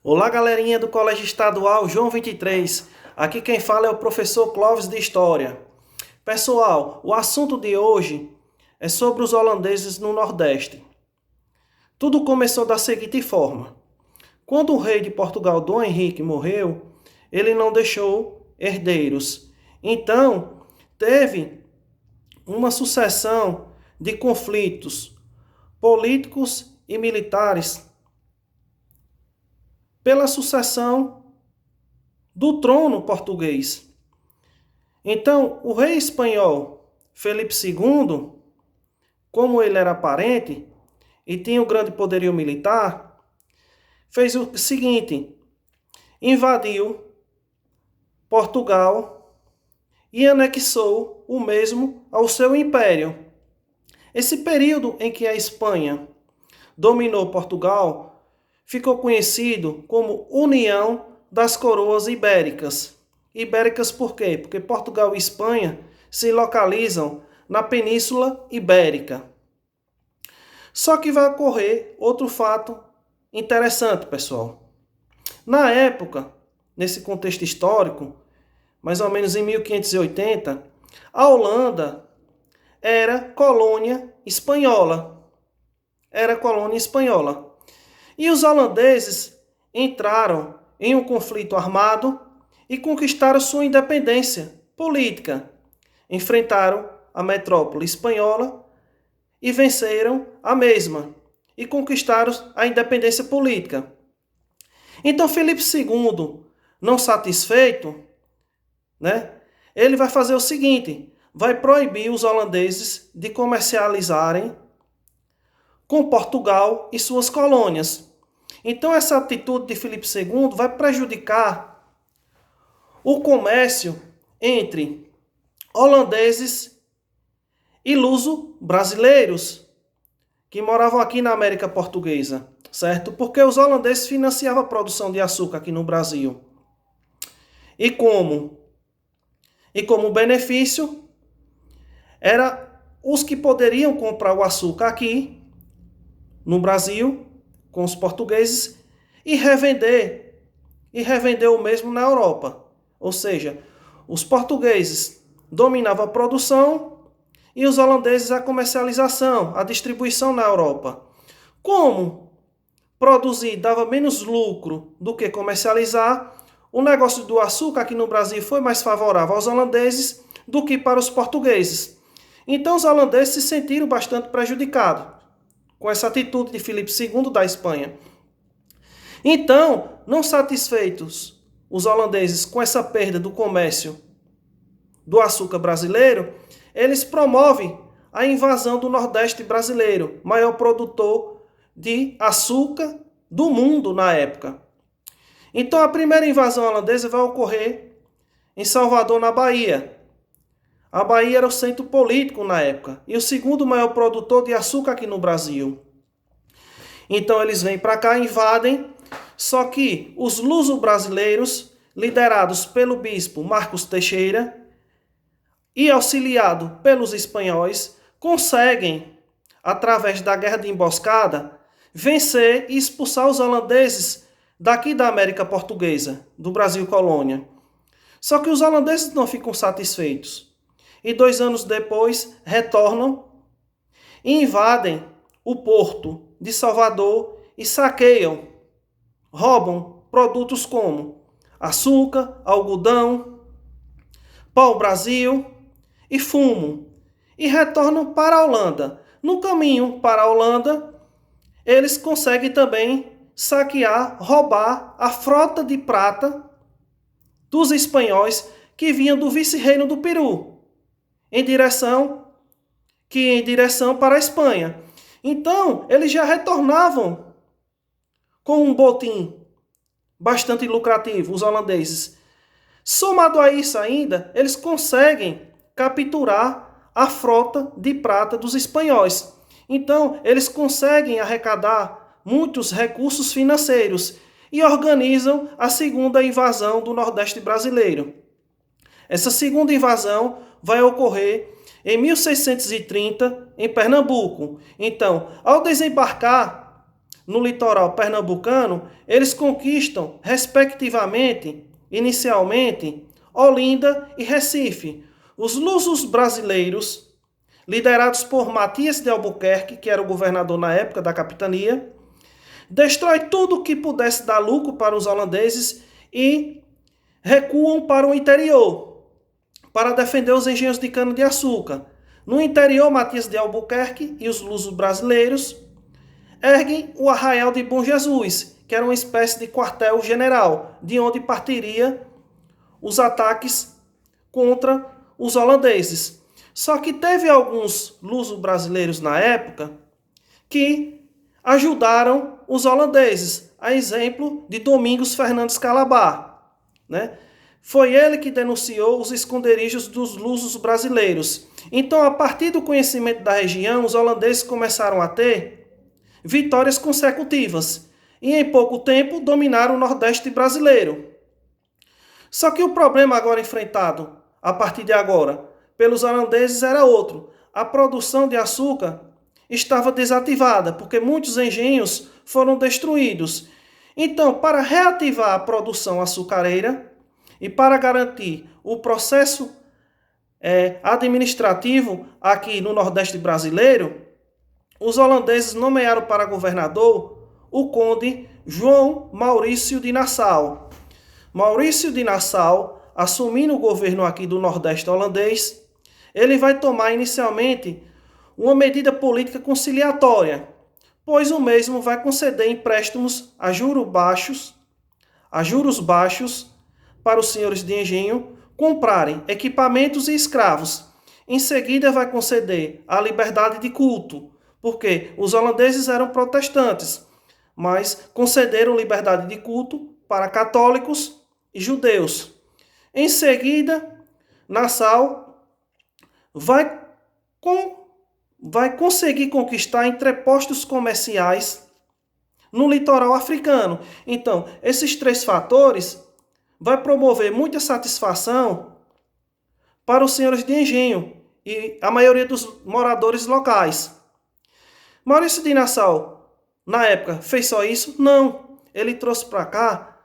Olá, galerinha do Colégio Estadual João 23. Aqui quem fala é o professor Clóvis de História. Pessoal, o assunto de hoje é sobre os holandeses no Nordeste. Tudo começou da seguinte forma. Quando o rei de Portugal, Dom Henrique, morreu, ele não deixou herdeiros. Então, teve uma sucessão de conflitos políticos e militares pela sucessão do trono português. Então, o rei espanhol Felipe II, como ele era parente e tinha um grande poderio militar, fez o seguinte: invadiu Portugal e anexou o mesmo ao seu império. Esse período em que a Espanha dominou Portugal ficou conhecido como União das Coroas Ibéricas. Ibéricas por quê? Porque Portugal e Espanha se localizam na Península Ibérica. Só que vai ocorrer outro fato interessante, pessoal. Na época, nesse contexto histórico, mais ou menos em 1580, a Holanda era colônia espanhola. Era colônia espanhola. E os holandeses entraram em um conflito armado e conquistaram sua independência política. Enfrentaram a metrópole espanhola e venceram a mesma e conquistaram a independência política. Então Felipe II, não satisfeito, ele vai fazer o seguinte: vai proibir os holandeses de comercializarem com Portugal e suas colônias. Então essa atitude de Filipe II vai prejudicar o comércio entre holandeses e luso-brasileiros que moravam aqui na América Portuguesa, certo? Porque os holandeses financiavam a produção de açúcar aqui no Brasil. E como benefício, era os que poderiam comprar o açúcar aqui no Brasil com os portugueses e revender o mesmo na Europa. Ou seja, os portugueses dominavam a produção e os holandeses a comercialização, a distribuição na Europa. Como produzir dava menos lucro do que comercializar, o negócio do açúcar aqui no Brasil foi mais favorável aos holandeses do que para os portugueses. Então os holandeses se sentiram bastante prejudicados com essa atitude de Filipe II da Espanha. Então, não satisfeitos os holandeses com essa perda do comércio do açúcar brasileiro, eles promovem a invasão do Nordeste brasileiro, maior produtor de açúcar do mundo na época. Então, a primeira invasão holandesa vai ocorrer em Salvador, na Bahia. A Bahia era o centro político na época e o segundo maior produtor de açúcar aqui no Brasil. Então eles vêm para cá, invadem, só que os luso-brasileiros, liderados pelo bispo Marcos Teixeira e auxiliado pelos espanhóis, conseguem, através da guerra de emboscada, vencer e expulsar os holandeses daqui da América Portuguesa, do Brasil colônia. Só que os holandeses não ficam satisfeitos. E 2 anos depois retornam e invadem o porto de Salvador e saqueiam, roubam produtos como açúcar, algodão, pau-brasil e fumo e retornam para a Holanda. No caminho para a Holanda, eles conseguem também saquear, roubar a frota de prata dos espanhóis que vinham do vice-reino do Peru, em direção para a Espanha. Então, eles já retornavam com um botim bastante lucrativo, os holandeses. Somado a isso ainda, eles conseguem capturar a frota de prata dos espanhóis. Então, eles conseguem arrecadar muitos recursos financeiros e organizam a segunda invasão do Nordeste brasileiro. Essa segunda invasão vai ocorrer em 1630, em Pernambuco. Então, ao desembarcar no litoral pernambucano, eles conquistam, respectivamente, inicialmente, Olinda e Recife. Os lusos brasileiros, liderados por Matias de Albuquerque, que era o governador na época da capitania, destrói tudo que pudesse dar lucro para os holandeses e recuam para o interior, para defender os engenhos de cana-de-açúcar. No interior, Matias de Albuquerque e os lusos brasileiros erguem o Arraial de Bom Jesus, que era uma espécie de quartel-general, de onde partiria os ataques contra os holandeses. Só que teve alguns lusos brasileiros na época que ajudaram os holandeses, a exemplo de Domingos Fernandes Calabar, né? Foi ele que denunciou os esconderijos dos lusos brasileiros. Então, a partir do conhecimento da região, os holandeses começaram a ter vitórias consecutivas e em pouco tempo dominaram o Nordeste brasileiro. Só que o problema agora enfrentado, a partir de agora, pelos holandeses era outro. A produção de açúcar estava desativada, porque muitos engenhos foram destruídos. Então, para reativar a produção açucareira e para garantir o processo administrativo aqui no Nordeste brasileiro, os holandeses nomearam para governador o conde João Maurício de Nassau. Maurício de Nassau, assumindo o governo aqui do Nordeste holandês, ele vai tomar inicialmente uma medida política conciliatória, pois o mesmo vai conceder empréstimos a juros baixos para os senhores de engenho comprarem equipamentos e escravos. Em seguida vai conceder a liberdade de culto, porque os holandeses eram protestantes, mas concederam liberdade de culto para católicos e judeus. Em seguida, Nassau vai conseguir conquistar entrepostos comerciais no litoral africano. Então, esses três fatores vai promover muita satisfação para os senhores de engenho e a maioria dos moradores locais. Maurício de Nassau, na época, fez só isso? Não. Ele trouxe para cá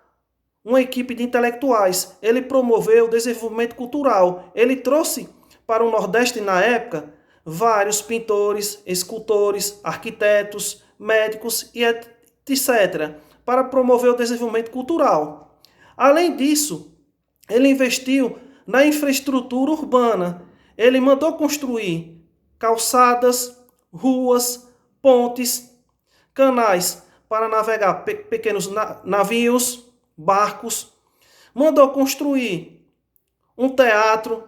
uma equipe de intelectuais. Ele promoveu o desenvolvimento cultural. Ele trouxe para o Nordeste, na época, vários pintores, escultores, arquitetos, médicos e etc., para promover o desenvolvimento cultural. Além disso, ele investiu na infraestrutura urbana. Ele mandou construir calçadas, ruas, pontes, canais para navegar pequenos navios, barcos. Mandou construir um teatro,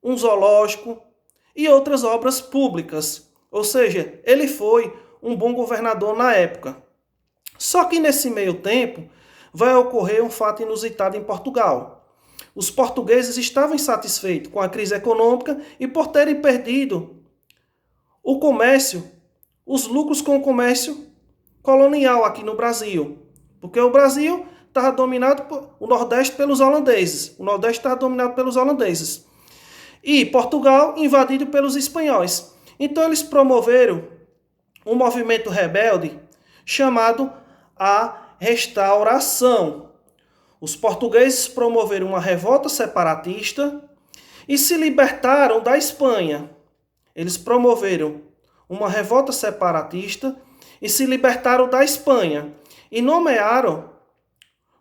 um zoológico e outras obras públicas. Ou seja, ele foi um bom governador na época. Só que nesse meio tempo vai ocorrer um fato inusitado em Portugal. Os portugueses estavam insatisfeitos com a crise econômica e por terem perdido o comércio, os lucros com o comércio colonial aqui no Brasil. Porque o Brasil estava dominado por o Nordeste pelos holandeses. O Nordeste estava dominado pelos holandeses. E Portugal invadido pelos espanhóis. Então eles promoveram um movimento rebelde chamado a Restauração. Os portugueses promoveram uma revolta separatista e se libertaram da Espanha. Eles promoveram uma revolta separatista e se libertaram da Espanha e nomearam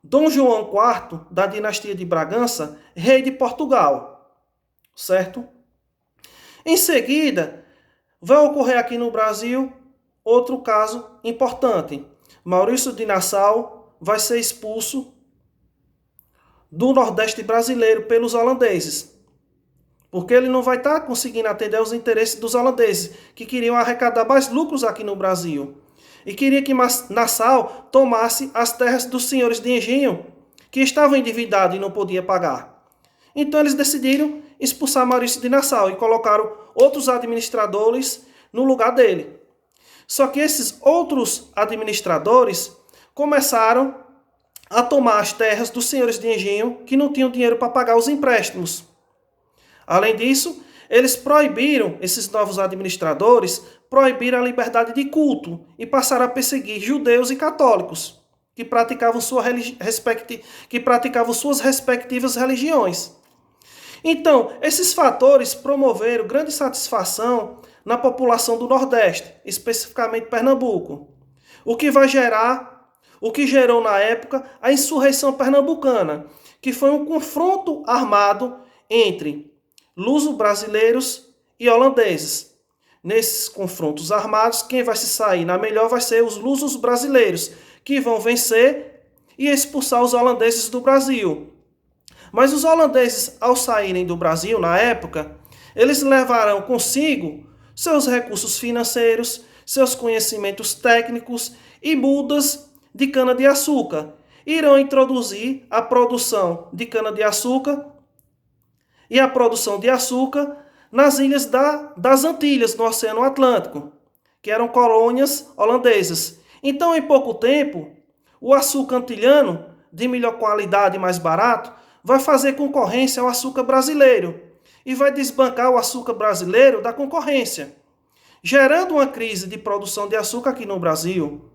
Dom João IV, da dinastia de Bragança, rei de Portugal. Certo? Em seguida, vai ocorrer aqui no Brasil outro caso importante. Maurício de Nassau vai ser expulso do Nordeste brasileiro pelos holandeses. Porque ele não vai estar conseguindo atender aos interesses dos holandeses, que queriam arrecadar mais lucros aqui no Brasil. E queria que Nassau tomasse as terras dos senhores de engenho, que estavam endividados e não podiam pagar. Então eles decidiram expulsar Maurício de Nassau e colocaram outros administradores no lugar dele. Só que esses outros administradores começaram a tomar as terras dos senhores de engenho que não tinham dinheiro para pagar os empréstimos. Além disso, Eles proibiram, esses novos administradores, proibiram a liberdade de culto e passaram a perseguir judeus e católicos que praticavam, que praticavam suas respectivas religiões. Então, esses fatores promoveram grande satisfação na população do Nordeste, especificamente Pernambuco, o que gerou na época a insurreição pernambucana, que foi um confronto armado entre luso-brasileiros e holandeses. Nesses confrontos armados, quem vai se sair na melhor vai ser os lusos brasileiros, que vão vencer e expulsar os holandeses do Brasil. Mas os holandeses, ao saírem do Brasil na época, eles levarão consigo seus recursos financeiros, seus conhecimentos técnicos e mudas de cana-de-açúcar. Irão introduzir a produção de cana-de-açúcar e a produção de açúcar nas ilhas das Antilhas, no Oceano Atlântico, que eram colônias holandesas. Então, em pouco tempo, o açúcar antilhano, de melhor qualidade e mais barato, vai fazer concorrência ao açúcar brasileiro e vai desbancar o açúcar brasileiro da concorrência, gerando uma crise de produção de açúcar aqui no Brasil.